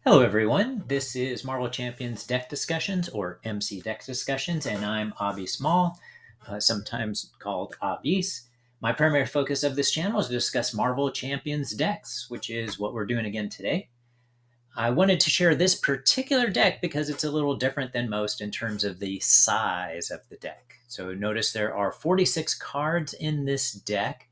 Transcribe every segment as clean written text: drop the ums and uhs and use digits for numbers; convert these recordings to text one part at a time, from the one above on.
Hello, everyone. This is Marvel Champions Deck Discussions, or MC Deck Discussions, and I'm Abby Small, sometimes called Abis. My primary focus of this channel is to discuss Marvel Champions decks, which is what we're doing again today. I wanted to share this particular deck because it's a little different than most in terms of the size of the deck. So notice there are 46 cards in this deck.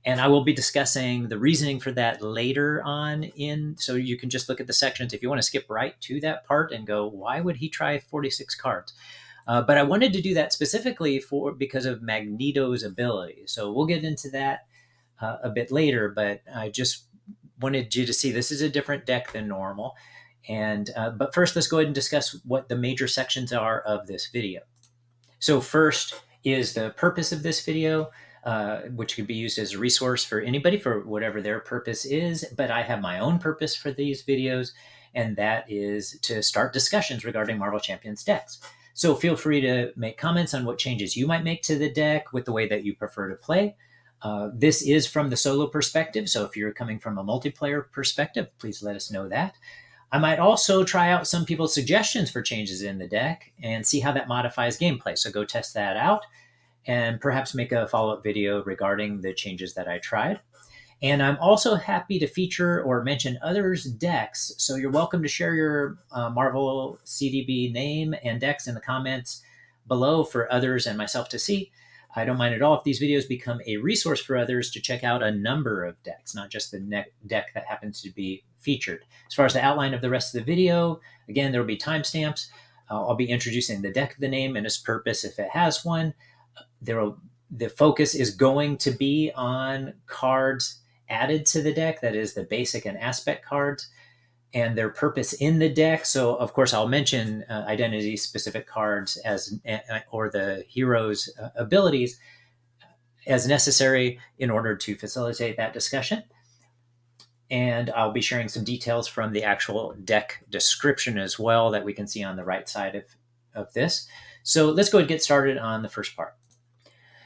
And I will be discussing the reasoning for that later on so you can just look at the sections if you want to skip right to that part and go, why would he try 46 cards? But I wanted to do that specifically because of Magneto's ability. So we'll get into that a bit later, but I just wanted you to see this is a different deck than normal. But first, let's go ahead and discuss what the major sections are of this video. So first is the purpose of this video, which could be used as a resource for anybody for whatever their purpose is. But I have my own purpose for these videos, and that is to start discussions regarding Marvel Champions decks. So feel free to make comments on what changes you might make to the deck with the way that you prefer to play. This is from the solo perspective, so if you're coming from a multiplayer perspective, please let us know that. I might also try out some people's suggestions for changes in the deck and see how that modifies gameplay. So go test that out and perhaps make a follow-up video regarding the changes that I tried. And I'm also happy to feature or mention others' decks. So you're welcome to share your Marvel CDB name and decks in the comments below for others and myself to see. I don't mind at all if these videos become a resource for others to check out a number of decks, not just the deck that happens to be featured. As far as the outline of the rest of the video, again, there will be timestamps. I'll be introducing the deck, the name, and its purpose if it has one. The focus is going to be on cards added to the deck, that is the basic and aspect cards, and their purpose in the deck. So, of course, I'll mention identity-specific cards or the hero's abilities as necessary in order to facilitate that discussion. And I'll be sharing some details from the actual deck description as well that we can see on the right side of this. So let's go ahead and get started on the first part.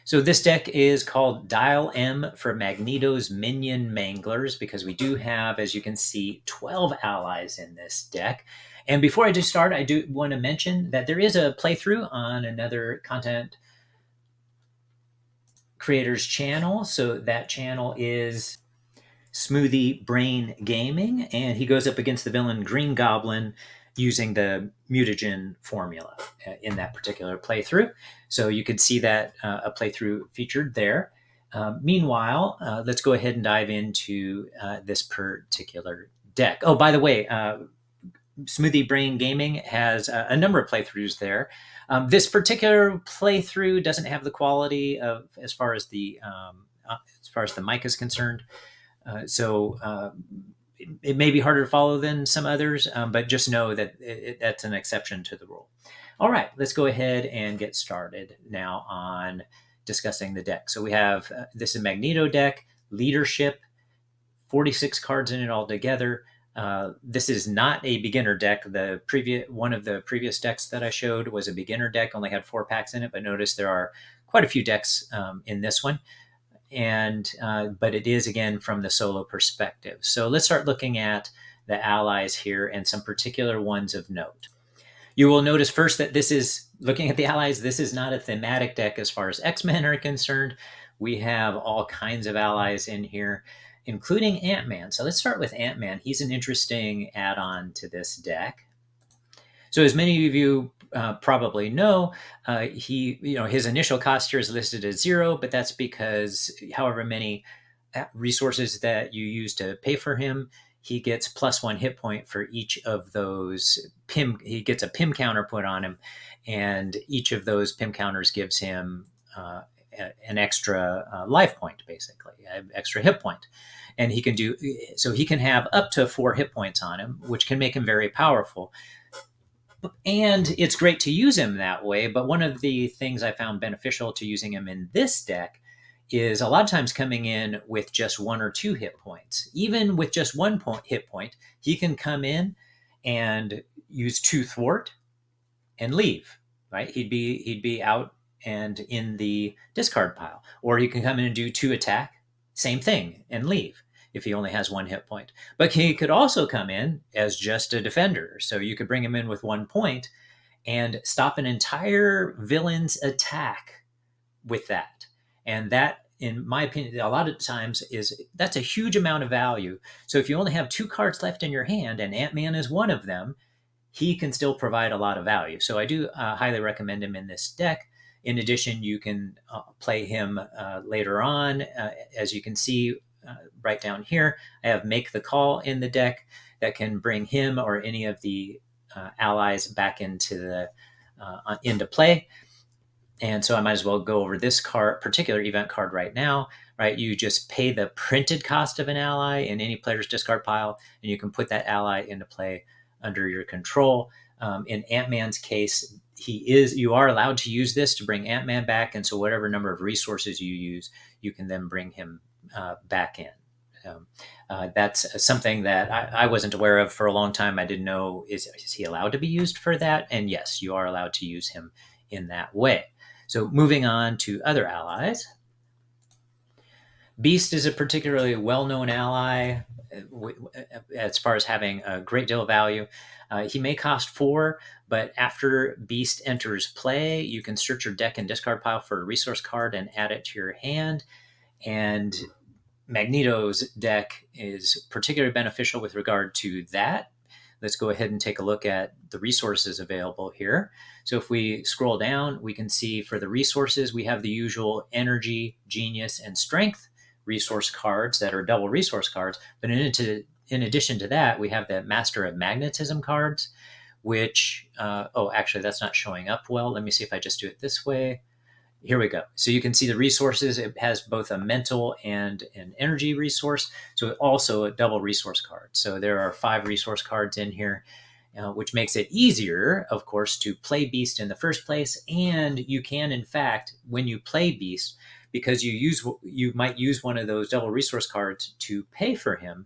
So this deck is called Dial M for Magneto's Minion Manglers because we do have, as you can see, 12 allies in this deck. And before I just start, I do want to mention that there is a playthrough on another content creator's channel. So that channel is SmoothieBrainGaming, and he goes up against the villain Green Goblin using the Mutagen Formula in that particular playthrough. So you could see that a playthrough featured there. Meanwhile, let's go ahead and dive into this particular deck. Oh, by the way, Smoothie Brain Gaming has a number of playthroughs there. This particular playthrough doesn't have the quality of as far as the mic is concerned. So it may be harder to follow than some others, but just know that that's an exception to the rule. All right, let's go ahead and get started now on discussing the deck. So we have this is Magneto deck, Leadership, 46 cards in it altogether. This is not a beginner deck. One of the previous decks that I showed was a beginner deck, only had 4 packs in it, but notice there are quite a few decks in this one. But it is again from the solo perspective. So let's start looking at the allies here and some particular ones of note. You will notice first that this is looking at the allies. This is not a thematic deck as far as X-Men are concerned. We have all kinds of allies in here, including Ant-Man. So let's start with Ant-Man. He's an interesting add-on to this deck. So as many of you probably know, his initial cost here is listed as 0, but that's because however many resources that you use to pay for him, he gets +1 hit point for each of those PIM. He gets a PIM counter put on him, and each of those PIM counters gives him an extra life point, basically, an extra hit point. And he can have up to 4 hit points on him, which can make him very powerful. And it's great to use him that way, but one of the things I found beneficial to using him in this deck is a lot of times coming in with just 1 or 2 hit points. Even with just 1 hit point, he can come in and use 2 thwart and leave, right? He'd be out and in the discard pile. Or he can come in and do 2 attack, same thing, and leave. if he only has 1 hit point. But he could also come in as just a defender. So you could bring him in with 1 point and stop an entire villain's attack with that. And that, in my opinion, a lot of times that's a huge amount of value. So if you only have 2 cards left in your hand and Ant-Man is one of them, he can still provide a lot of value. So I do highly recommend him in this deck. In addition, you can play him later on. As you can see right down here, I have Make the Call in the deck that can bring him or any of the allies back into play. And so I might as well go over this particular event card right now, right? You just pay the printed cost of an ally in any player's discard pile, and you can put that ally into play under your control. In Ant-Man's case, you are allowed to use this to bring Ant-Man back, and so whatever number of resources you use, you can then bring him back in. That's something that I wasn't aware of for a long time. I didn't know, is he allowed to be used for that? And yes, you are allowed to use him in that way. So moving on to other allies. Beast is a particularly well-known ally as far as having a great deal of value. He may cost 4, but after Beast enters play, you can search your deck and discard pile for a resource card and add it to your hand. And Magneto's deck is particularly beneficial with regard to that. Let's go ahead and take a look at the resources available here. So if we scroll down, we can see for the resources, we have the usual energy, genius, and strength resource cards that are double resource cards. But in addition to that, we have the Master of Magnetism cards, which, actually that's not showing up well. Let me see if I just do it this way. Here we go. So you can see the resources. It has both a mental and an energy resource. So also a double resource card. So there are 5 resource cards in here, which makes it easier, of course, to play Beast in the first place. And you can, in fact, when you play Beast, because you might use one of those double resource cards to pay for him,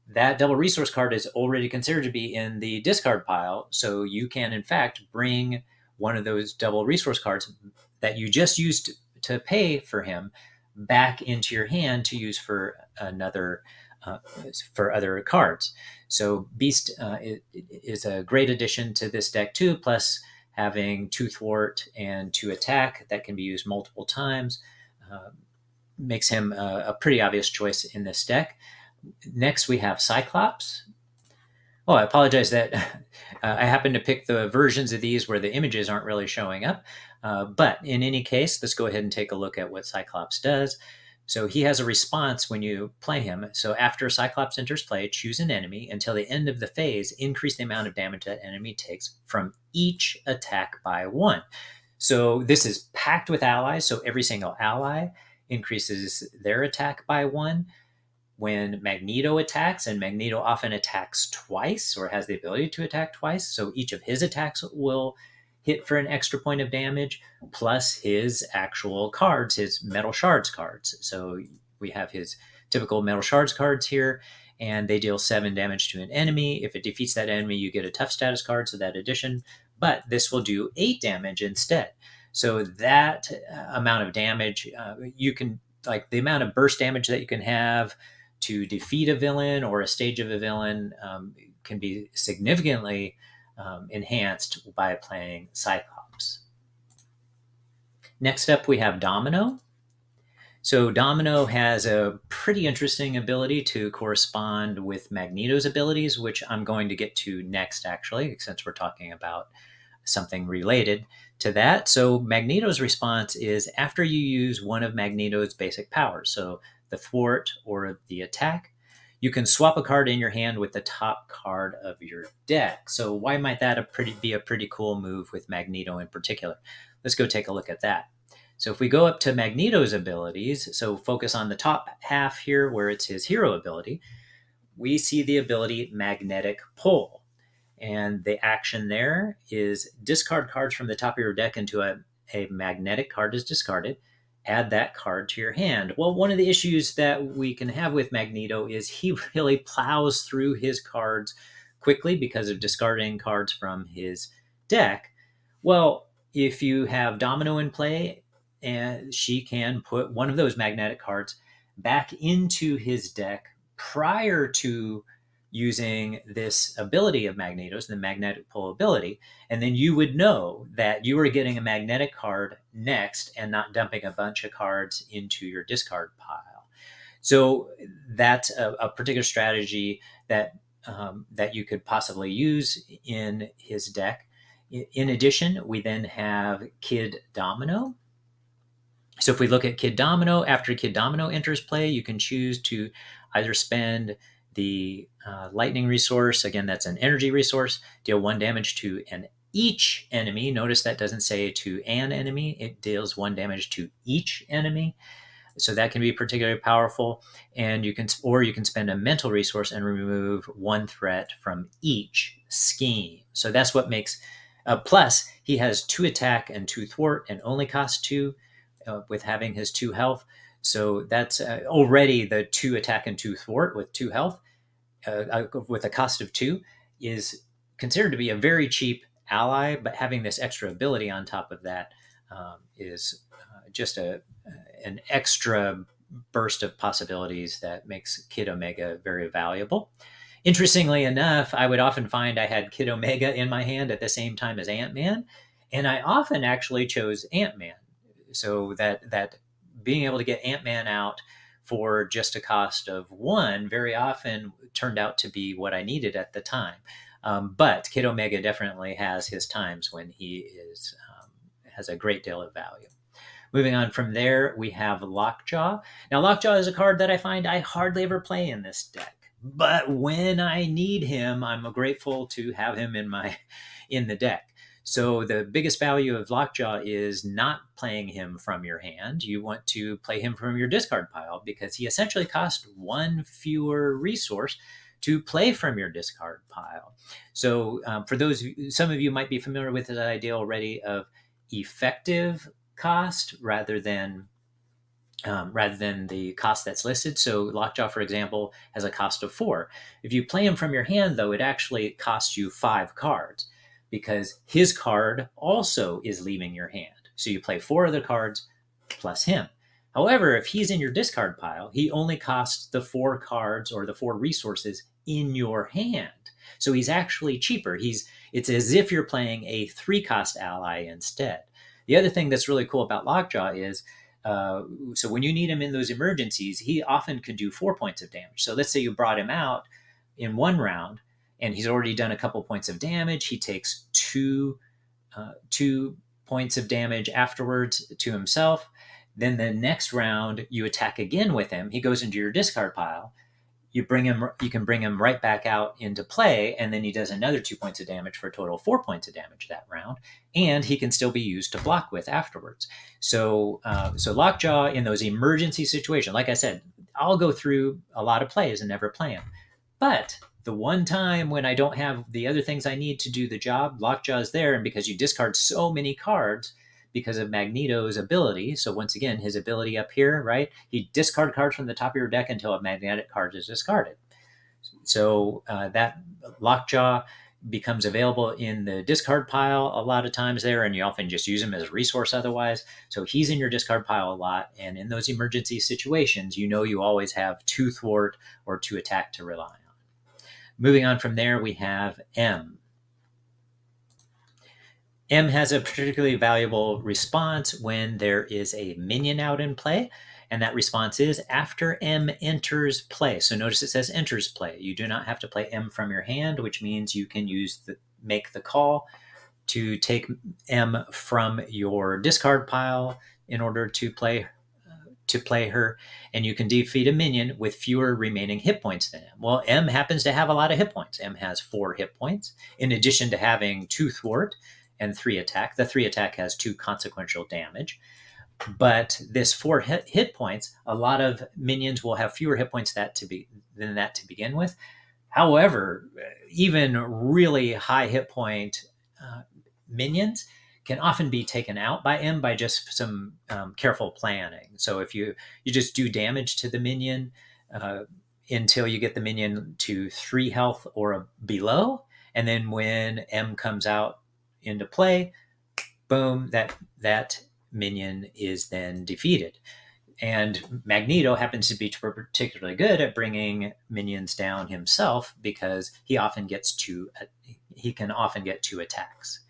that double resource card is already considered to be in the discard pile. So you can, in fact, bring one of those double resource cards that you just used to pay for him back into your hand to use for for other cards. So Beast is a great addition to this deck too, plus having 2 thwart and 2 attack that can be used multiple times makes him a pretty obvious choice in this deck. Next, we have Cyclops. Oh, I apologize that I happen to pick the versions of these where the images aren't really showing up. But in any case, let's go ahead and take a look at what Cyclops does. So he has a response when you play him. So after Cyclops enters play, choose an enemy. Until the end of the phase, increase the amount of damage that enemy takes from each attack by 1. So this is packed with allies. So every single ally increases their attack by 1. When Magneto attacks, and Magneto often attacks twice or has the ability to attack twice, so each of his attacks will hit for an extra point of damage, plus his actual cards, his Metal Shards cards. So we have his typical Metal Shards cards here, and they deal 7 damage to an enemy. If it defeats that enemy, you get a tough status card, so that addition, but this will do 8 damage instead. So that amount of damage, you can, like the amount of burst damage that you can have to defeat a villain or a stage of a villain can be significantly enhanced by playing Cyclops. Next up, we have Domino. So Domino has a pretty interesting ability to correspond with Magneto's abilities, which I'm going to get to next, actually, since we're talking about something related to that. So Magneto's response is after you use one of Magneto's basic powers, so the thwart or the attack, you can swap a card in your hand with the top card of your deck. So why might that be a pretty cool move with Magneto in particular? Let's go take a look at that. So if we go up to Magneto's abilities, so focus on the top half here where it's his hero ability, we see the ability Magnetic Pull. And the action there is discard cards from the top of your deck until a magnetic card is discarded. Add that card to your hand. Well, one of the issues that we can have with Magneto is he really plows through his cards quickly because of discarding cards from his deck. Well, if you have Domino in play, and she can put one of those magnetic cards back into his deck prior to using this ability of Magneto's, the magnetic pull ability, and then you would know that you are getting a magnetic card next and not dumping a bunch of cards into your discard pile. So that's a particular strategy that that you could possibly use in his deck. In addition, we then have Kid Domino. So if we look at Kid Domino, after Kid Domino enters play, you can choose to either spend the lightning resource, again, that's an energy resource, deal 1 damage to each enemy. Notice that doesn't say to an enemy, it deals 1 damage to each enemy. So that can be particularly powerful. And you can spend a mental resource and remove 1 threat from each scheme. So that's what makes, plus he has 2 attack and 2 thwart and only costs 2 with having his 2 health. So that's already the 2 attack and 2 thwart with 2 health with a cost of 2 is considered to be a very cheap ally, but having this extra ability on top of that is just an extra burst of possibilities that makes Kid Omega very valuable. Interestingly enough, I would often find I had Kid Omega in my hand at the same time as Ant-Man, and I often actually chose Ant-Man. So that being able to get Ant-Man out for just a cost of 1 very often turned out to be what I needed at the time. But Kid Omega definitely has his times when he has a great deal of value. Moving on from there, we have Lockjaw. Now, Lockjaw is a card that I find I hardly ever play in this deck. But when I need him, I'm grateful to have him in the deck. So the biggest value of Lockjaw is not playing him from your hand. You want to play him from your discard pile because he essentially costs 1 fewer resource to play from your discard pile. So for some of you might be familiar with the idea already of effective cost rather than the cost that's listed. So Lockjaw, for example, has a cost of 4. If you play him from your hand, though, it actually costs you 5 cards because his card also is leaving your hand. So you play 4 other cards plus him. However, if he's in your discard pile, he only costs the 4 cards or the 4 resources in your hand. So he's actually cheaper. It's as if you're playing a 3-cost ally instead. The other thing that's really cool about Lockjaw is, so when you need him in those emergencies, he often could do 4 points of damage. So let's say you brought him out in 1 round, and he's already done a couple points of damage. He takes 2 points of damage afterwards to himself. Then the next round, you attack again with him. He goes into your discard pile. You can bring him right back out into play, and then he does another 2 points of damage for a total of 4 points of damage that round, and he can still be used to block with afterwards. So Lockjaw in those emergency situations, like I said, I'll go through a lot of plays and never play him. But the one time when I don't have the other things I need to do the job, Lockjaw is there, and because you discard so many cards, because of Magneto's ability. So once again, his ability up here, right? He discard cards from the top of your deck until a magnetic card is discarded. So that Lockjaw becomes available in the discard pile a lot of times there, and you often just use him as a resource otherwise. So he's in your discard pile a lot, and in those emergency situations, you know you always have 2 thwart or 2 attack to rely on. Moving on from there, we have M. M has a particularly valuable response when there is a minion out in play, and that response is after M enters play. So notice it says enters play. You do not have to play M from your hand, which means you can make the call to take M from your discard pile in order to play her, and you can defeat a minion with fewer remaining hit points than M. Well, M happens to have a lot of hit points. M has 4 hit points, in addition to having 2 thwart and 3 attack. The 3 attack has 2 consequential damage. But this 4 hit points, a lot of minions will have fewer hit points than that to begin with. However, even really high hit point minions can often be taken out by M by just some careful planning. So if you just do damage to the minion until you get the minion to 3 health or below, and then when M comes out into play, boom, that minion is then defeated. And Magneto happens to be particularly good at bringing minions down himself because he can often get two attacks.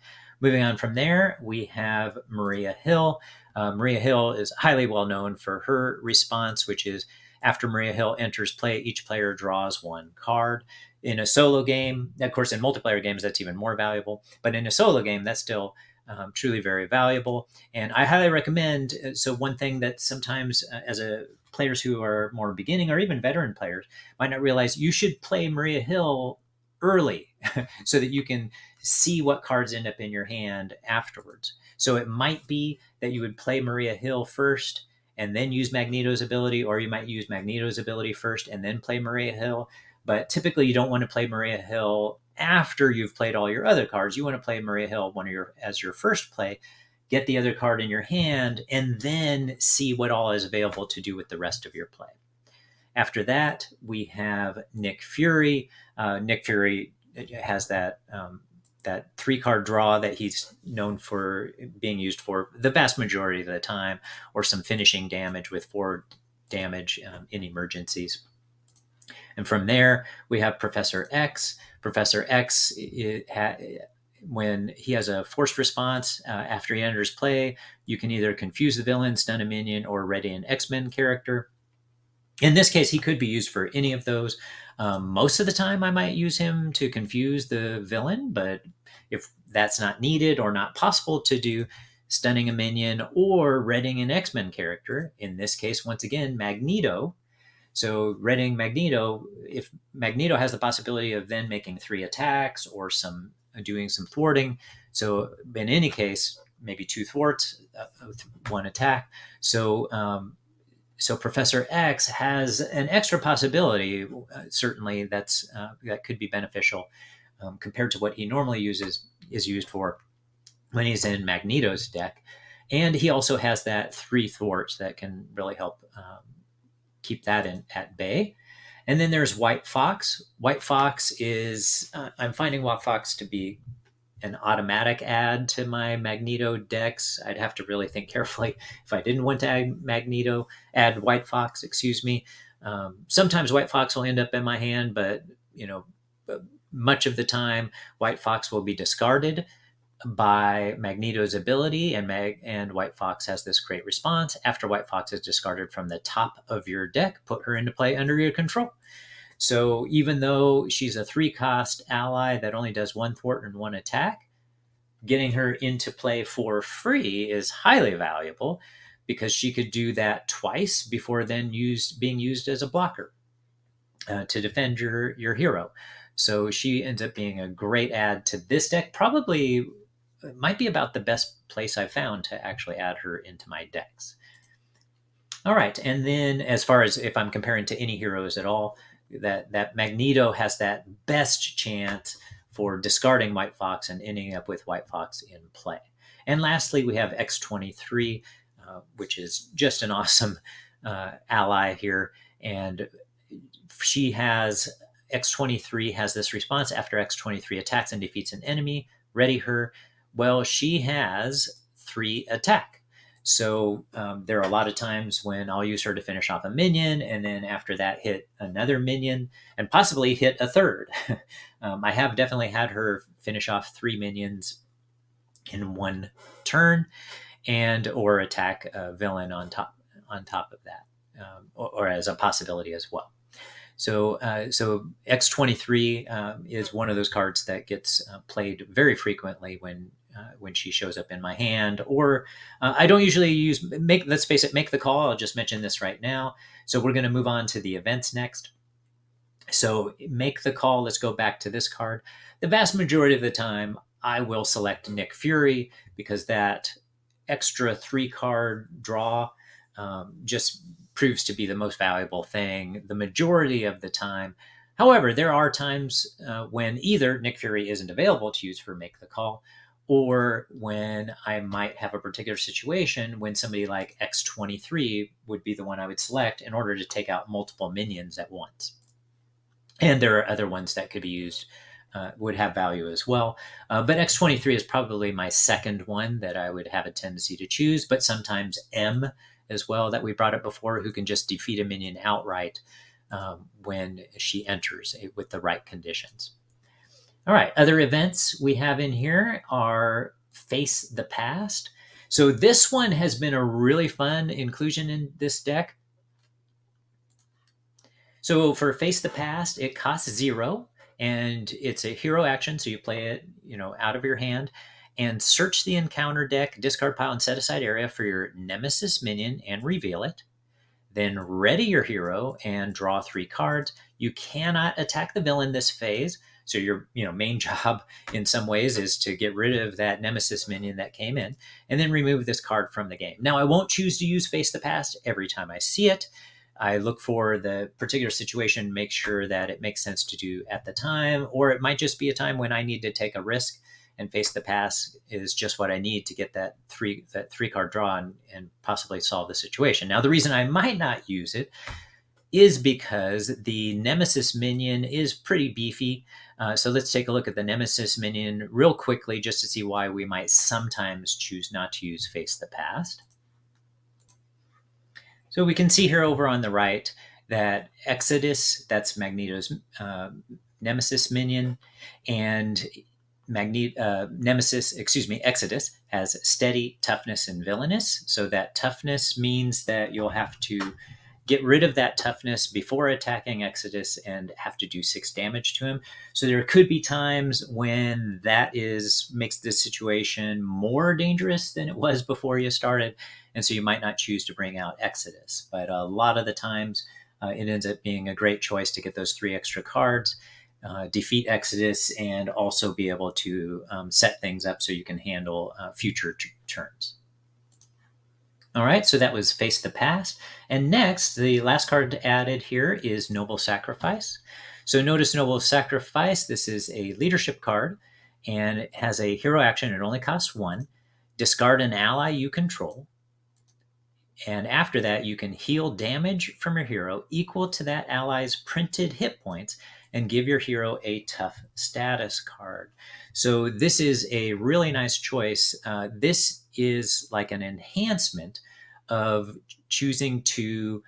Moving on from there, we have Maria Hill. Maria Hill is highly well known for her response, which is after Maria Hill enters play, each player draws one card. In a solo game, of course, in multiplayer games, that's even more valuable. But in a solo game, that's still truly very valuable. And I highly recommend. So one thing that sometimes as a players who are more beginning or even veteran players might not realize, you should play Maria Hill early so that you can see what cards end up in your hand afterwards. So it might be that you would play Maria Hill first and then use Magneto's ability, or you might use Magneto's ability first and then play Maria Hill. But typically you don't want to play Maria Hill after you've played all your other cards. You want to play Maria Hill as your first play, get the other card in your hand, and then see what all is available to do with the rest of your play. After that, we have Nick Fury. Nick Fury has that 3-card draw that he's known for being used for the vast majority of the time, or some finishing damage with 4 damage in emergencies. And from there, we have Professor X. Professor X, when he has a forced response after he enters play, you can either confuse the villain, stun a minion, or ready an X-Men character. In this case, he could be used for any of those. Most of the time, I might use him to confuse the villain, but if that's not needed or not possible to do, stunning a minion or readying an X-Men character, in this case, once again, Magneto. So readying Magneto, if Magneto has the possibility of then making 3 attacks or doing some thwarting. So in any case, maybe 2 thwarts, 1 attack. So Professor X has an extra possibility. Certainly, that could be beneficial compared to what he normally is used for when he's in Magneto's deck. And he also has that 3 thwarts that can really help keep that at bay. And then there's White Fox. White Fox is, I'm finding White Fox to be an automatic add to my Magneto decks. I'd have to really think carefully if I didn't want to add White Fox, excuse me. Sometimes White Fox will end up in my hand, but much of the time White Fox will be discarded by Magneto's ability, and White Fox has this great response. After White Fox is discarded from the top of your deck, put her into play under your control. So even though she's a 3-cost ally that only does 1 thwart and 1 attack, getting her into play for free is highly valuable because she could do that twice before then being used as a blocker to defend your hero. So she ends up being a great add to this deck. Probably might be about the best place I've found to actually add her into my decks. All right, and then as far as if I'm comparing to any heroes at all, that Magneto has that best chance for discarding White Fox and ending up with White Fox in play. And lastly, we have X-23, which is just an awesome ally here. And X-23 has this response: after X-23 attacks and defeats an enemy, ready her. Well, she has 3 attack. So there are a lot of times when I'll use her to finish off a minion, and then after that hit another minion, and possibly hit a third. I have definitely had her finish off 3 minions in 1 turn, or attack a villain on top of that, or as a possibility as well. So X-23 is one of those cards that gets played very frequently when she shows up in my hand. Or I don't usually let's face it, make the call. I'll just mention this right now. So we're going to move on to the events next. So make the call. Let's go back to this card. The vast majority of the time, I will select Nick Fury because that extra 3-card draw just proves to be the most valuable thing the majority of the time. However, there are times when either Nick Fury isn't available to use for make the call, or when I might have a particular situation when somebody like X-23 would be the one I would select in order to take out multiple minions at once. And there are other ones that could be used, would have value as well. But X-23 is probably my second one that I would have a tendency to choose, but sometimes M as well that we brought up before, who can just defeat a minion outright when she enters with the right conditions. All right, other events we have in here are Face the Past. So this one has been a really fun inclusion in this deck. So for Face the Past, it costs 0, and it's a hero action, so you play it, out of your hand, and search the encounter deck, discard pile, and set aside area for your Nemesis minion and reveal it. Then ready your hero and draw 3 cards. You cannot attack the villain this phase, so your main job in some ways is to get rid of that Nemesis minion that came in, and then remove this card from the game. Now, I won't choose to use Face the Past every time I see it. I look for the particular situation, make sure that it makes sense to do at the time, or it might just be a time when I need to take a risk, and Face the Past is just what I need to get that three card draw and possibly solve the situation. Now, the reason I might not use it is because the Nemesis minion is pretty beefy. So let's take a look at the Nemesis minion real quickly just to see why we might sometimes choose not to use Face the Past. So we can see here over on the right that Exodus, that's Magneto's Nemesis minion, and Exodus has steady, toughness, and villainous. So that toughness means that you'll have to get rid of that toughness before attacking Exodus and have to do 6 damage to him. So there could be times when that makes this situation more dangerous than it was before you started. And so you might not choose to bring out Exodus. But a lot of the times it ends up being a great choice to get those 3 extra cards, defeat Exodus, and also be able to set things up so you can handle future turns. All right, so that was Face the Past. And next, the last card added here is Noble Sacrifice. So notice Noble Sacrifice, this is a leadership card, and it has a hero action. It only costs 1. Discard an ally you control. And after that, you can heal damage from your hero equal to that ally's printed hit points and give your hero a tough status card. So this is a really nice choice. This is like an enhancement of choosing to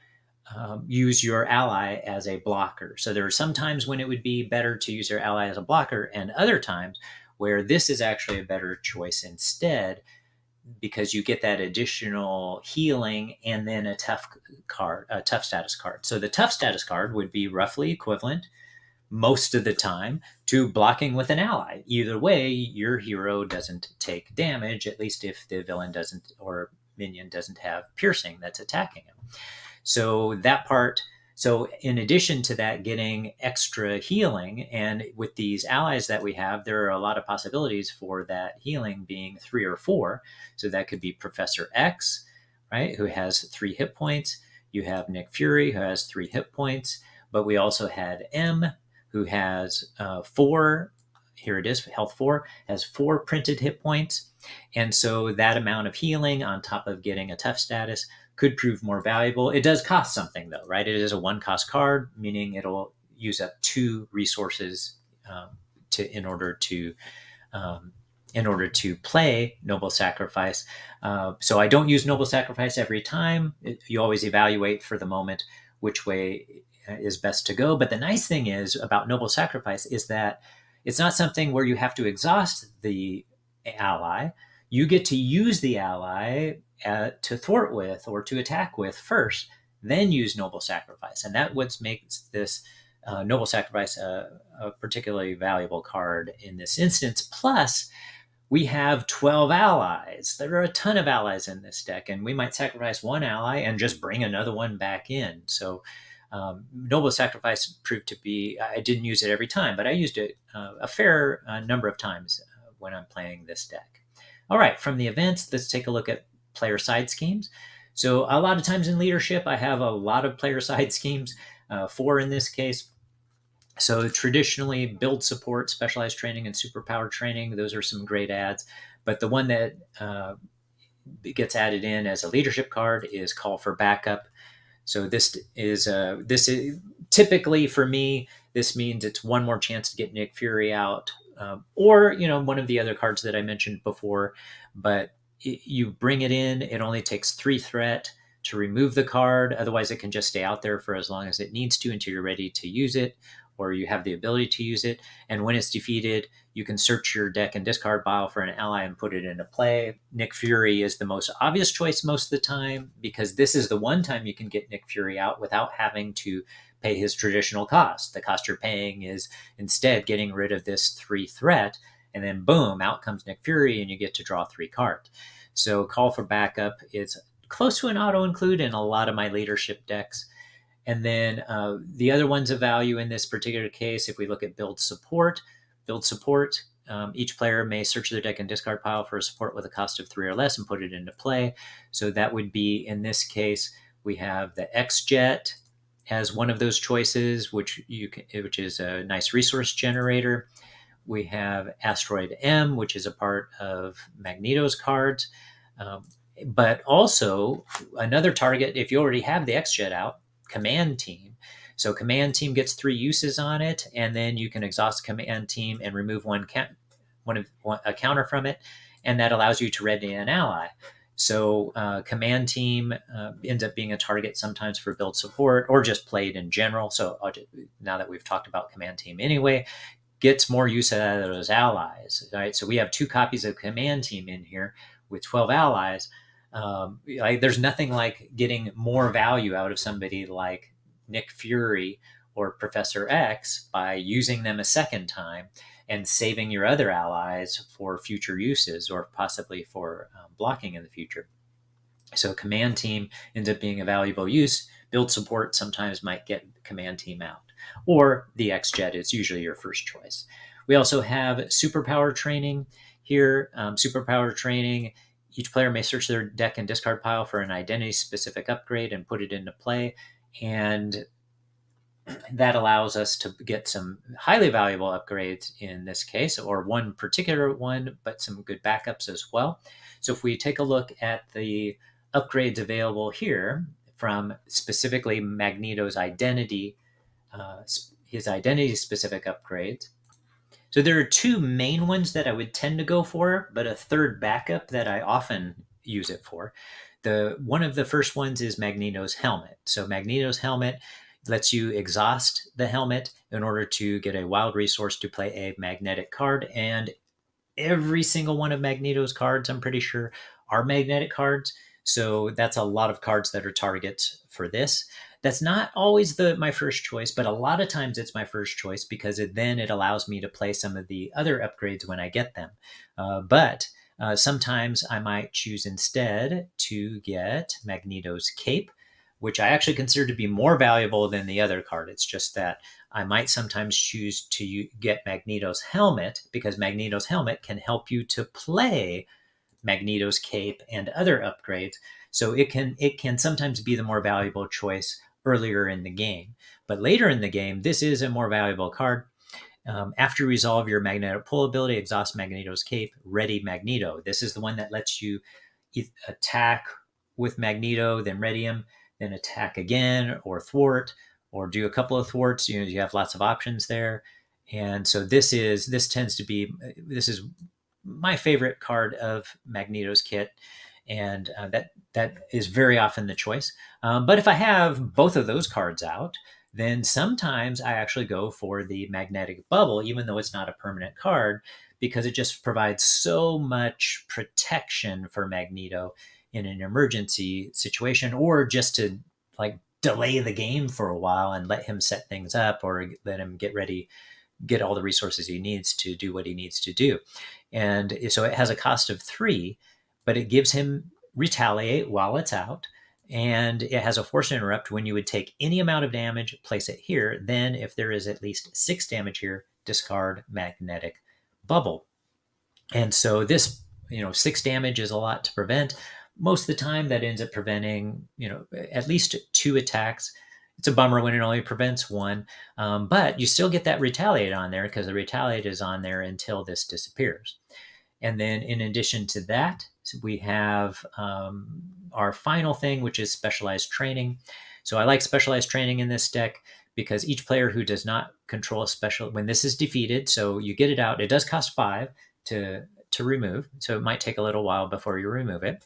use your ally as a blocker. So there are some times when it would be better to use your ally as a blocker, and other times where this is actually a better choice instead, because you get that additional healing and then a tough status card. So the tough status card would be roughly equivalent most of the time to blocking with an ally. Either way, your hero doesn't take damage, at least if the villain doesn't or minion doesn't have piercing that's attacking him. So that part, so in addition to that, getting extra healing, and with these allies that we have, there are a lot of possibilities for that healing being 3 or 4. So that could be Professor X, right, who has 3 hit points. You have Nick Fury, who has 3 hit points. But we also had M, who has 4. Here it is, health 4, has 4 printed hit points. And so that amount of healing on top of getting a tough status could prove more valuable. It does cost something though, right? It is a 1-cost card, meaning it'll use up 2 resources in order to play Noble Sacrifice. So I don't use Noble Sacrifice every time. You always evaluate for the moment which way is best to go. But the nice thing is about Noble Sacrifice is that it's not something where you have to exhaust the ally. You get to use the ally to thwart with or to attack with first, then use Noble Sacrifice. And that what makes this Noble Sacrifice a particularly valuable card in this instance. Plus, we have 12 allies. There are a ton of allies in this deck, and we might sacrifice 1 ally and just bring another one back in. So Noble Sacrifice proved to be, I didn't use it every time, but I used it a fair number of times when I'm playing this deck. All right, from the events, let's take a look at player side schemes. So a lot of times in leadership, I have a lot of player side schemes, 4 in this case. So traditionally, build support, specialized training, and superpower training, those are some great adds. But the one that gets added in as a leadership card is call for backup. So this is typically for me, this means it's 1 more chance to get Nick Fury out, or one of the other cards that I mentioned before. But you bring it in, it only takes 3 threat to remove the card. Otherwise, it can just stay out there for as long as it needs to until you're ready to use it, or you have the ability to use it. And when it's defeated, you can search your deck and discard pile for an ally and put it into play. Nick Fury is the most obvious choice most of the time, because this is the one time you can get Nick Fury out without having to pay his traditional cost. The cost you're paying is instead getting rid of this 3 threat, and then boom, out comes Nick Fury, and you get to draw 3 cards. So Call for Backup is close to an auto include in a lot of my leadership decks. And then the other ones of value in this particular case, if we look at build support, each player may search their deck and discard pile for a support with a cost of 3 or less and put it into play. So that would be, in this case, we have the X-Jet as one of those choices, which is a nice resource generator. We have Asteroid M, which is a part of Magneto's cards. But also another target, if you already have the X-Jet out, Command Team. So Command Team gets 3 uses on it, and then you can exhaust Command Team and remove a counter from it, and that allows you to ready an ally. So Command Team ends up being a target sometimes for build support or just played in general. So now that we've talked about Command Team anyway, gets more use out of those allies. Right? So we have 2 copies of Command Team in here with 12 allies. There's nothing like getting more value out of somebody like Nick Fury or Professor X by using them a second time and saving your other allies for future uses or possibly for blocking in the future. So Command Team ends up being a valuable use. Build support sometimes might get Command Team out, or the X-Jet is usually your first choice. We also have Superpower Training here. Superpower Training, each player may search their deck and discard pile for an identity-specific upgrade and put it into play. And that allows us to get some highly valuable upgrades in this case, or one particular one, but some good backups as well. So if we take a look at the upgrades available here from specifically Magneto's identity, his identity-specific upgrades. So there are 2 main ones that I would tend to go for, but a third backup that I often use it for. One of the first ones is Magneto's helmet. So Magneto's helmet lets you exhaust the helmet in order to get a wild resource to play a magnetic card. And every single one of Magneto's cards, I'm pretty sure, are magnetic cards. So that's a lot of cards that are targets for this. That's not always my first choice, but a lot of times it's my first choice because then it allows me to play some of the other upgrades when I get them. But sometimes I might choose instead to get Magneto's cape, which I actually consider to be more valuable than the other card. It's just that I might sometimes choose to get Magneto's helmet because Magneto's helmet can help you to play Magneto's cape and other upgrades. So it can sometimes be the more valuable choice earlier in the game. But later in the game, this is a more valuable card. After you resolve your magnetic pull ability, exhaust Magneto's cape, ready Magneto. This is the one that lets you attack with Magneto, then ready him, then attack again, or thwart, or do a couple of thwarts. You have lots of options there. And so this is my favorite card of Magneto's kit. And that is very often the choice. But if I have both of those cards out, then sometimes I actually go for the magnetic bubble, even though it's not a permanent card, because it just provides so much protection for Magneto in an emergency situation, or just to delay the game for a while and let him set things up, or let him get ready, get all the resources he needs to do what he needs to do. And so it has a cost of 3, but it gives him retaliate while it's out. And it has a force interrupt. When you would take any amount of damage, place it here. Then if there is at least 6 damage here, discard magnetic bubble. And so this, 6 damage is a lot to prevent. Most of the time that ends up preventing, at least 2 attacks. It's a bummer when it only prevents 1, but you still get that retaliate on there because the retaliate is on there until this disappears. And then in addition to that, we have our final thing, which is specialized training. So I like specialized training in this deck because each player who does not control a special, when this is defeated, so you get it out, it does cost 5 to remove. So it might take a little while before you remove it.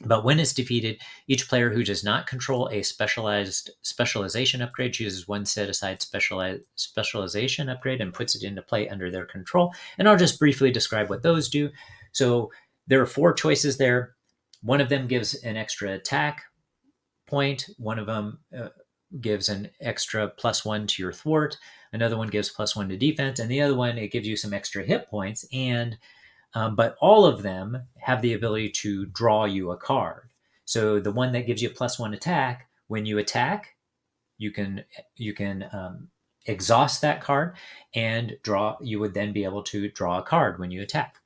But when it's defeated, each player who does not control a specialization upgrade chooses one set aside specialization upgrade and puts it into play under their control. And I'll just briefly describe what those do. So there are 4 choices there. One of them gives an extra attack point. One of them gives an extra +1 to your thwart. Another one gives +1 to defense. And the other one, it gives you some extra hit points. And but all of them have the ability to draw you a card. So the one that gives you +1 attack, when you attack, you can exhaust that card and draw. You would then be able to draw a card when you attack.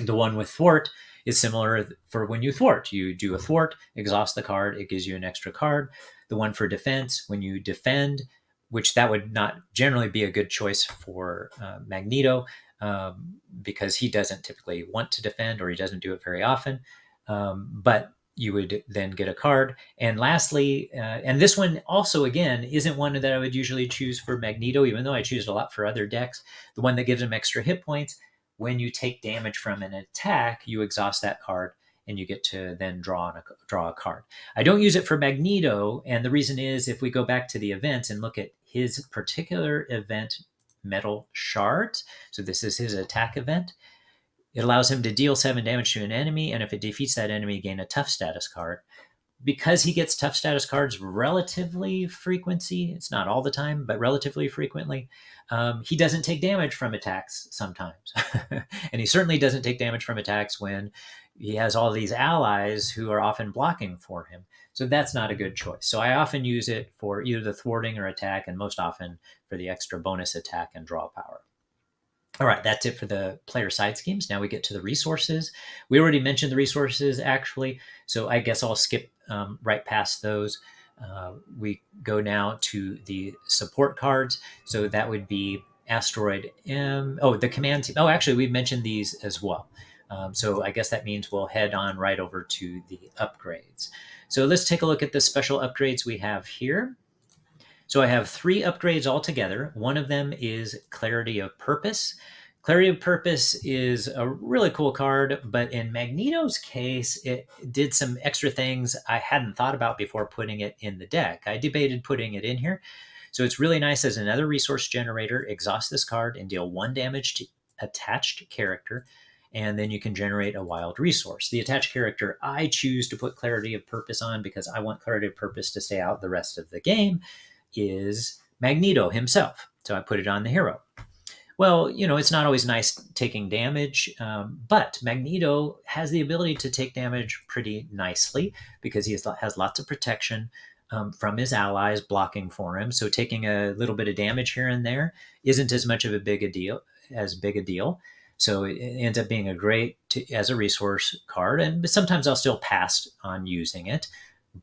The one with thwart is similar for when you thwart. You do a thwart, exhaust the card, it gives you an extra card. The one for defense, when you defend, which that would not generally be a good choice for Magneto, because he doesn't typically want to defend, or he doesn't do it very often. But you would then get a card. And lastly, and this one also, again, isn't one that I would usually choose for Magneto, even though I choose it a lot for other decks. The one that gives him extra hit points. When you take damage from an attack, you exhaust that card and you get to then draw a card. I don't use it for Magneto, and the reason is, if we go back to the events and look at his particular event, Metal Shards, so this is his attack event, it allows him to deal 7 damage to an enemy, and if it defeats that enemy, gain a tough status card. Because he gets tough status cards relatively frequency, it's not all the time, but relatively frequently, he doesn't take damage from attacks sometimes. And he certainly doesn't take damage from attacks when he has all these allies who are often blocking for him. So that's not a good choice. So I often use it for either the thwarting or attack, and most often for the extra bonus attack and draw power. All right, that's it for the player side schemes. Now we get to the resources. We already mentioned the resources, actually, so I guess I'll skip right past those. We go now to the support cards. So that would be Asteroid M. Oh, the command team. Oh, actually, we've mentioned these as well. So I guess that means we'll head on right over to the upgrades. So let's take a look at the special upgrades we have here. So I have 3 upgrades altogether. One of them is Clarity of Purpose. Clarity of Purpose is a really cool card, but in Magneto's case, it did some extra things I hadn't thought about before putting it in the deck. I debated putting it in here. So it's really nice as another resource generator. Exhaust this card and deal 1 damage to attached character, and then you can generate a wild resource. The attached character I choose to put Clarity of Purpose on, because I want Clarity of Purpose to stay out the rest of the game, is Magneto himself. So I put it on the hero. Well, it's not always nice taking damage, but Magneto has the ability to take damage pretty nicely because he has lots of protection from his allies blocking for him. So taking a little bit of damage here and there isn't as much of a big a deal. So it ends up being a great as a resource card, but sometimes I'll still pass on using it.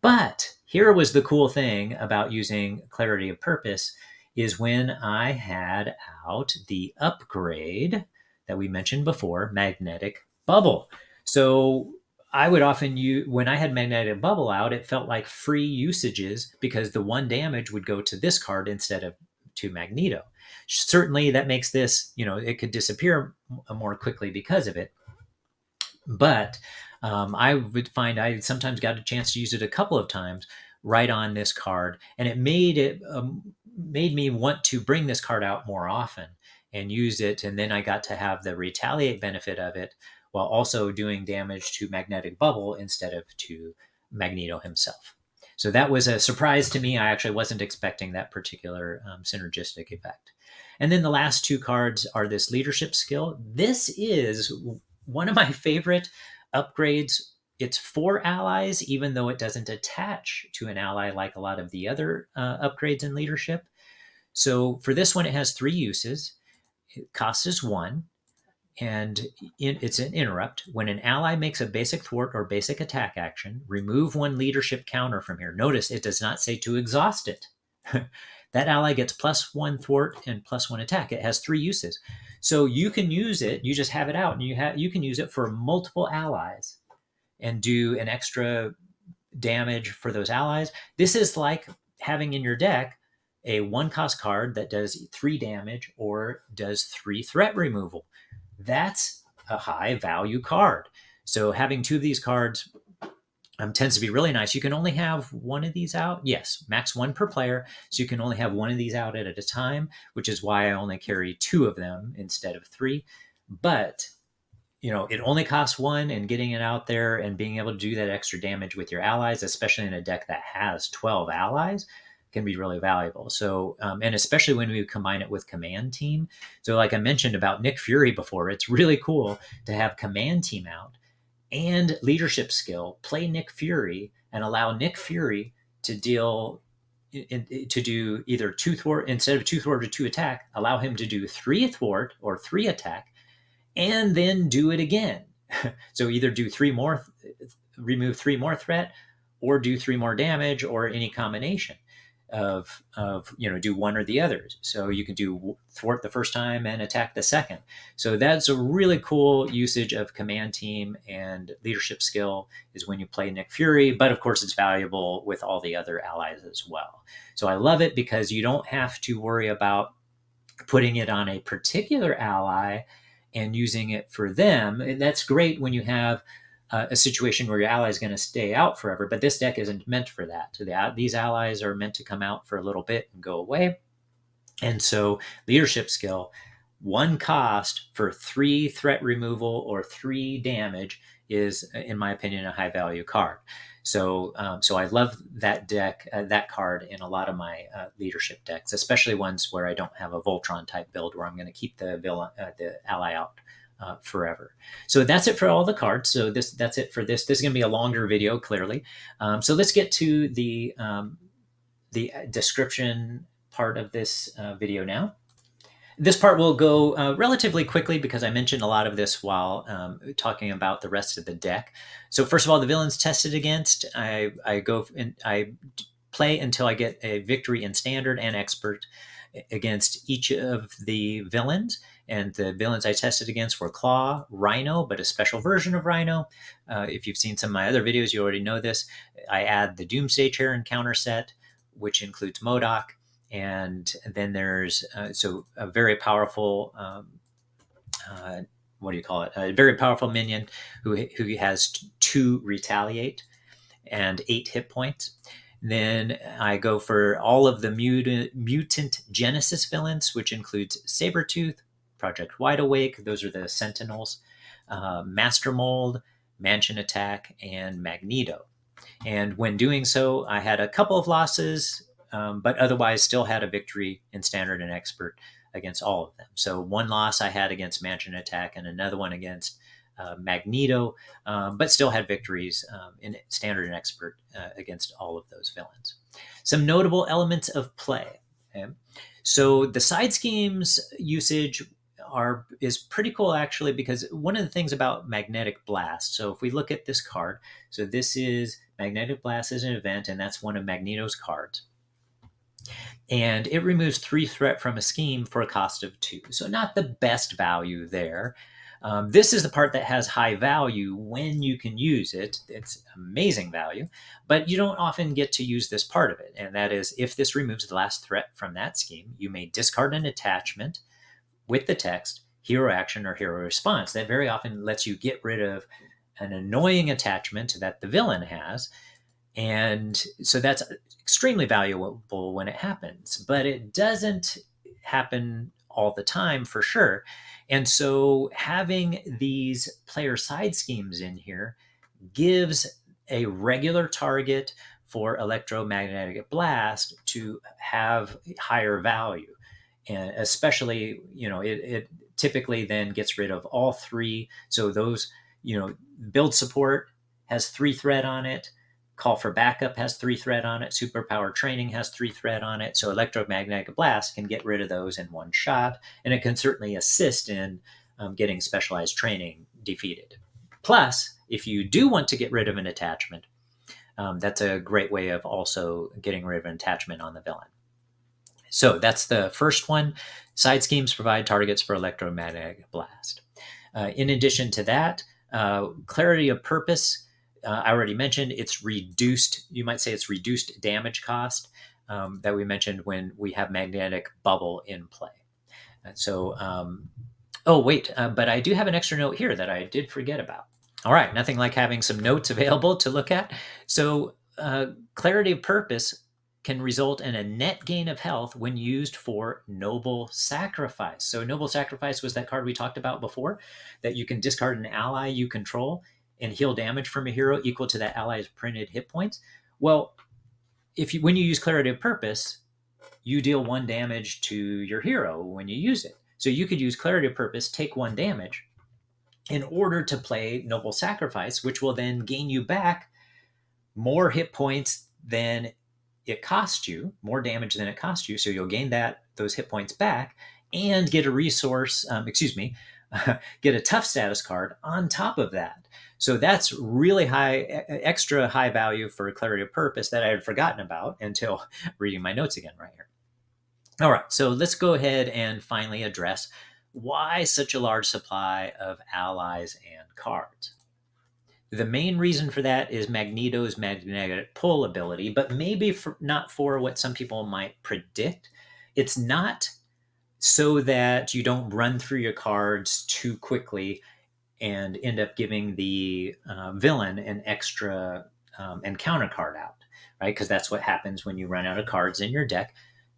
But here was the cool thing about using Clarity of Purpose, is when I had out the upgrade that we mentioned before, Magnetic Bubble. So I would often use, when I had Magnetic Bubble out, it felt like free usages because the 1 damage would go to this card instead of to Magneto. Certainly that makes this, it could disappear more quickly because of it. But I would find I sometimes got a chance to use it a couple of times right on this card, and it made me want to bring this card out more often and use it. And then I got to have the retaliate benefit of it while also doing damage to Magnetic Bubble instead of to Magneto himself. So that was a surprise to me. I actually wasn't expecting that particular synergistic effect. And then the last 2 cards are this leadership skill. This is one of my favorite upgrades. It's for allies, even though it doesn't attach to an ally like a lot of the other upgrades in leadership. So for this one, it has 3 uses. It costs us 1, and it's an interrupt. When an ally makes a basic thwart or basic attack action, remove 1 leadership counter from here. Notice it does not say to exhaust it. That ally gets +1 thwart and +1 attack. It has 3 uses. So you can use it. You just have it out, and you can use it for multiple allies and do an extra damage for those allies. This is like having in your deck a 1-cost card that does 3 damage or does 3 threat removal. That's a high value card. So having 2 of these cards tends to be really nice. You can only have one of these out. Yes, max one per player. So you can only have one of these out at a time, which is why I only carry two of them instead of three. But it only costs one, and getting it out there and being able to do that extra damage with your allies, especially in a deck that has 12 allies, can be really valuable. So, and especially when we combine it with Command Team. So, like I mentioned about Nick Fury before, it's really cool to have Command Team out and leadership skill, play Nick Fury and allow Nick Fury to to do either two thwart instead of two thwart or two attack, allow him to do three thwart or three attack, and then do it again. So either do three more, remove three more threat, or do three more damage, or any combination of do one or the others. So you can do thwart the first time and attack the second. So that's a really cool usage of Command Team, and leadership skill is when you play Nick Fury, but of course it's valuable with all the other allies as well. So I love it because you don't have to worry about putting it on a particular ally and using it for them. And that's great when you have a situation where your ally is going to stay out forever, but this deck isn't meant for that. So these allies are meant to come out for a little bit and go away. And so leadership skill, one cost for 3 threat removal or 3 damage, is, in my opinion, a high value card. So I love that deck, that card in a lot of my leadership decks, especially ones where I don't have a Voltron type build where I'm going to keep the ally out forever. So that's it for all the cards. So that's it for this. This is going to be a longer video, clearly. So let's get to the description part of this video now. This part will go relatively quickly because I mentioned a lot of this while talking about the rest of the deck. So first of all, the villains tested against, I play until I get a victory in Standard and Expert against each of the villains. And the villains I tested against were Claw, Rhino, but a special version of Rhino. If you've seen some of my other videos, you already know this. I add the Doomsday Chair encounter set, which includes MODOK. And then there's a very powerful, what do you call it? A very powerful minion who has 2 retaliate and 8 hit points. Then I go for all of the mutant Genesis villains, which includes Sabretooth, Project Wide Awake. Those are the Sentinels, Master Mold, Mansion Attack, and Magneto. And when doing so, I had a couple of losses, but otherwise still had a victory in Standard and Expert against all of them. So one loss I had against Mansion Attack and another one against Magneto, but still had victories in Standard and Expert against all of those villains. Some notable elements of play. Okay? So the side schemes usage is pretty cool, actually, because one of the things about Magnetic Blast, so if we look at this card, so this is Magnetic Blast is an event, and that's one of Magneto's cards. And it removes 3 threat from a scheme for a cost of 2. So not the best value there. This is the part that has high value when you can use it. It's amazing value, but you don't often get to use this part of it. And that is, if this removes the last threat from that scheme, you may discard an attachment with the text, hero action or hero response. That very often lets you get rid of an annoying attachment that the villain has. And so that's extremely valuable when it happens, but it doesn't happen all the time for sure. And so having these player side schemes in here gives a regular target for Electromagnetic Blast to have higher value. And especially, it typically then gets rid of all 3. So those, build support has 3 threat on it. Call for Backup has 3 threat on it. Superpower Training has 3 threat on it. So Electromagnetic Blast can get rid of those in one shot, and it can certainly assist in getting Specialized Training defeated. Plus, if you do want to get rid of an attachment, that's a great way of also getting rid of an attachment on the villain. So that's the first one. Side schemes provide targets for Electromagnetic Blast. In addition to that, Clarity of Purpose, I already mentioned, it's reduced, you might say it's reduced damage cost that we mentioned when we have Magnetic Bubble in play. But I do have an extra note here that I did forget about. All right, nothing like having some notes available to look at. So, clarity of purpose can result in a net gain of health when used for noble sacrifice. So, noble sacrifice was that card we talked about before, that you can discard an ally you control and heal damage from a hero equal to that ally's printed hit points. Well, when you use clarity of purpose, you deal 1 damage to your hero when you use it. So you could use clarity of purpose, take 1 damage, in order to play Noble Sacrifice, which will then gain you back more hit points than it cost you, more damage than it cost you. So you'll gain those hit points back and get a resource, get a tough status card on top of that. So that's really extra high value for clarity of purpose that I had forgotten about until reading my notes again right here. All right, so let's go ahead and finally address why such a large supply of allies and cards. The main reason for that is Magneto's magnetic pull ability, but maybe not for what some people might predict. It's not so that you don't run through your cards too quickly and end up giving the villain an extra encounter card out, right? Because that's what happens when you run out of cards in your deck.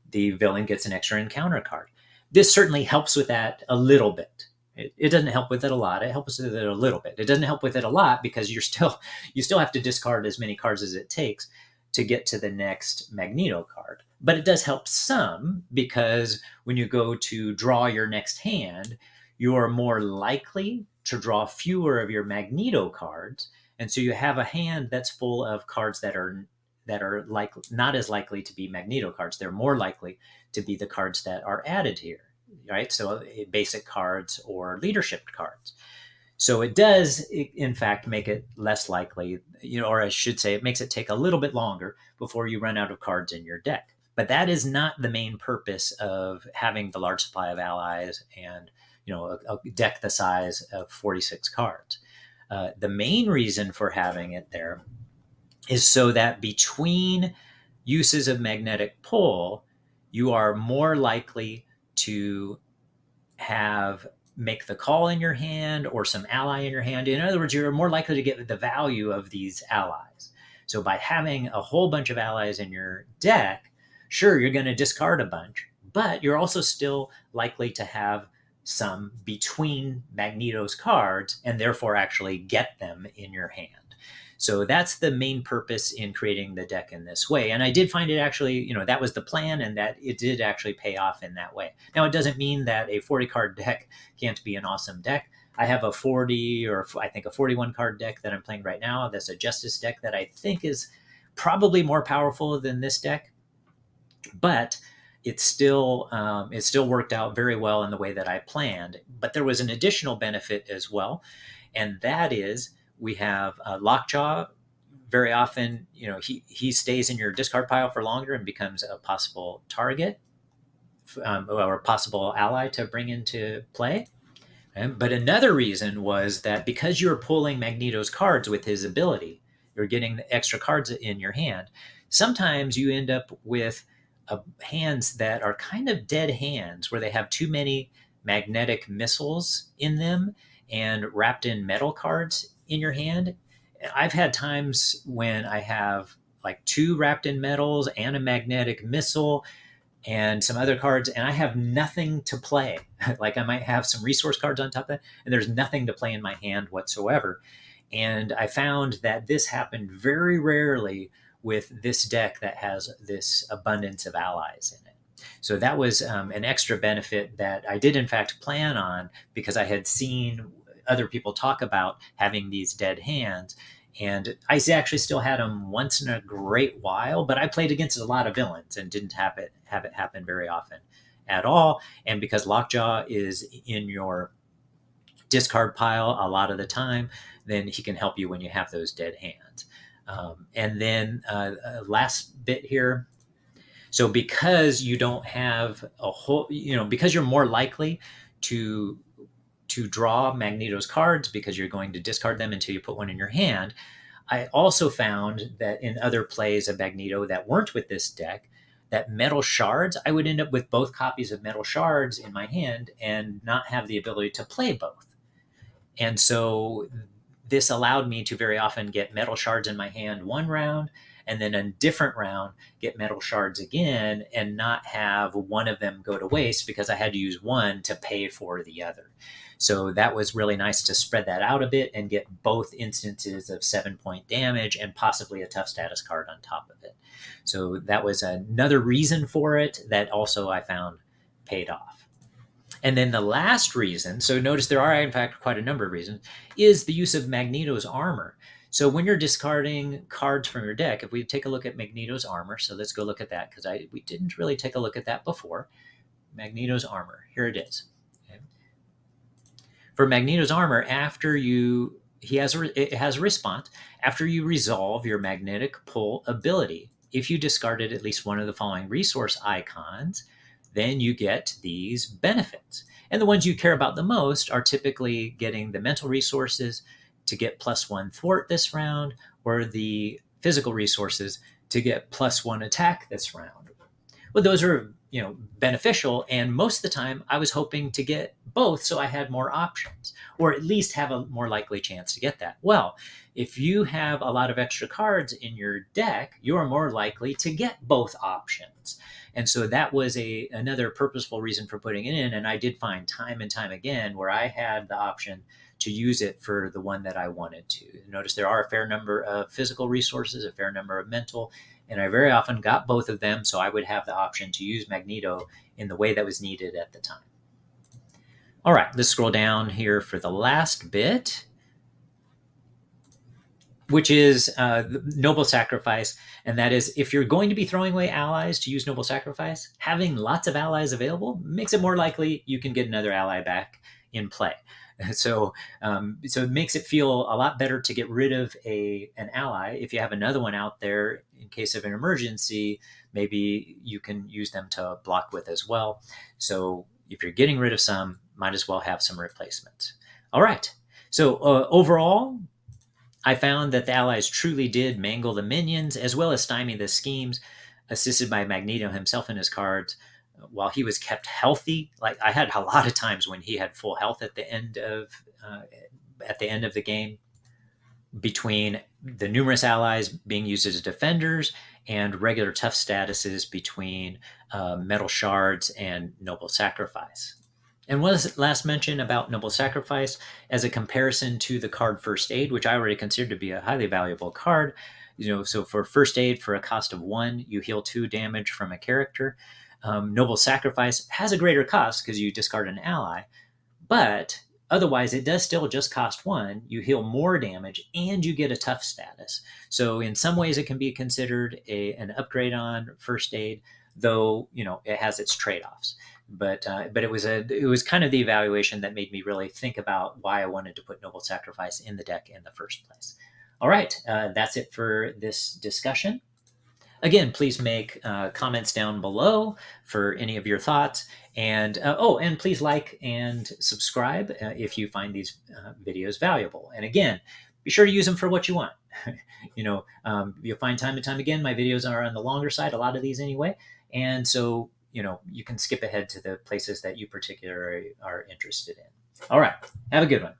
The villain gets an extra encounter card. This certainly helps with that a little bit. It doesn't help with it a lot. It helps with it a little bit. It doesn't help with it a lot because you still have to discard as many cards as it takes to get to the next Magneto card. But it does help some because when you go to draw your next hand, you are more likely to draw fewer of your Magneto cards, and so you have a hand that's full of cards that are not as likely to be Magneto cards. They're more likely to be the cards that are added here, right? So basic cards or leadership cards. So it does, in fact, make it less likely, or I should say, it makes it take a little bit longer before you run out of cards in your deck. But that is not the main purpose of having the large supply of allies and a deck the size of 46 cards. The main reason for having it there is so that between uses of magnetic pull, you are more likely to make the call in your hand or some ally in your hand. In other words, you're more likely to get the value of these allies. So by having a whole bunch of allies in your deck, sure, you're going to discard a bunch, but you're also still likely to have some between Magneto's cards and therefore actually get them in your hand. So that's the main purpose in creating the deck in this way. And I did find it actually, that was the plan and that it did actually pay off in that way. Now, it doesn't mean that a 40 card deck can't be an awesome deck. I have a 40 or I think a 41 card deck that I'm playing right now. That's a Justice deck that I think is probably more powerful than this deck, but it still worked out very well in the way that I planned. But there was an additional benefit as well, and that is we have Lockjaw. Very often, he stays in your discard pile for longer and becomes a possible target or a possible ally to bring into play. But another reason was that because you're pulling Magneto's cards with his ability, you're getting the extra cards in your hand. Sometimes you end up with hands that are kind of dead hands where they have too many magnetic missiles in them and wrapped in metal cards in your hand. I've had times when I have like 2 wrapped in metals and a magnetic missile and some other cards, and I have nothing to play. Like I might have some resource cards on top of that, and there's nothing to play in my hand whatsoever. And I found that this happened very rarely with this deck that has this abundance of allies in it. So that was an extra benefit that I did in fact plan on because I had seen other people talk about having these dead hands. And I actually still had them once in a great while, but I played against a lot of villains and didn't have it happen very often at all. And because Lockjaw is in your discard pile a lot of the time, then he can help you when you have those dead hands. And then last bit here. So because you don't have a whole, because you're more likely to draw Magneto's cards because you're going to discard them until you put one in your hand, I also found that in other plays of Magneto that weren't with this deck, that metal shards, I would end up with both copies of metal shards in my hand and not have the ability to play both. And so this allowed me to very often get metal shards in my hand one round, and then a different round get metal shards again, and not have one of them go to waste because I had to use one to pay for the other. So that was really nice to spread that out a bit and get both instances of 7-point damage and possibly a tough status card on top of it. So that was another reason for it that also I found paid off. And then the last reason, so notice there are in fact quite a number of reasons, is the use of Magneto's armor. So when you're discarding cards from your deck, if we take a look at Magneto's armor, so let's go look at that because we didn't really take a look at that before. Magneto's armor, here it is. Okay. For Magneto's armor, it has a response. After you resolve your magnetic pull ability, if you discarded at least one of the following resource icons, then you get these benefits. And the ones you care about the most are typically getting the mental resources to get +1 thwart this round, or the physical resources to get +1 attack this round. Well, those are beneficial, and most of the time I was hoping to get both so I had more options, or at least have a more likely chance to get that. Well, if you have a lot of extra cards in your deck, you are more likely to get both options. And so that was another purposeful reason for putting it in, and I did find time and time again where I had the option to use it for the one that I wanted to. Notice there are a fair number of physical resources, a fair number of mental, and I very often got both of them, so I would have the option to use Magneto in the way that was needed at the time. All right, let's scroll down here for the last bit, which is Noble Sacrifice. And that is, if you're going to be throwing away allies to use Noble Sacrifice, having lots of allies available makes it more likely you can get another ally back in play. So it makes it feel a lot better to get rid of an ally. If you have another one out there in case of an emergency, maybe you can use them to block with as well. So if you're getting rid of some, might as well have some replacements. All right. So overall, I found that the allies truly did mangle the minions as well as stymie the schemes, assisted by Magneto himself and his cards. While he was kept healthy, like I had a lot of times when he had full health at the end of the game, between the numerous allies being used as defenders and regular tough statuses between metal shards and Noble Sacrifice. And one last mention about Noble Sacrifice as a comparison to the card First Aid, which I already consider to be a highly valuable card. So for First Aid, for a cost of 1, you heal 2 damage from a character. Noble Sacrifice has a greater cost because you discard an ally, but otherwise it does still just cost 1. You heal more damage and you get a tough status. So in some ways it can be considered an upgrade on First Aid, though it has its trade-offs. But it was kind of the evaluation that made me really think about why I wanted to put Noble Sacrifice in the deck in the first place. All right, that's it for this discussion. Again, please make comments down below for any of your thoughts. And and please like and subscribe if you find these videos valuable. And again, be sure to use them for what you want. You'll find time and time again, my videos are on the longer side, a lot of these anyway. And so, you can skip ahead to the places that you particularly are interested in. All right, have a good one.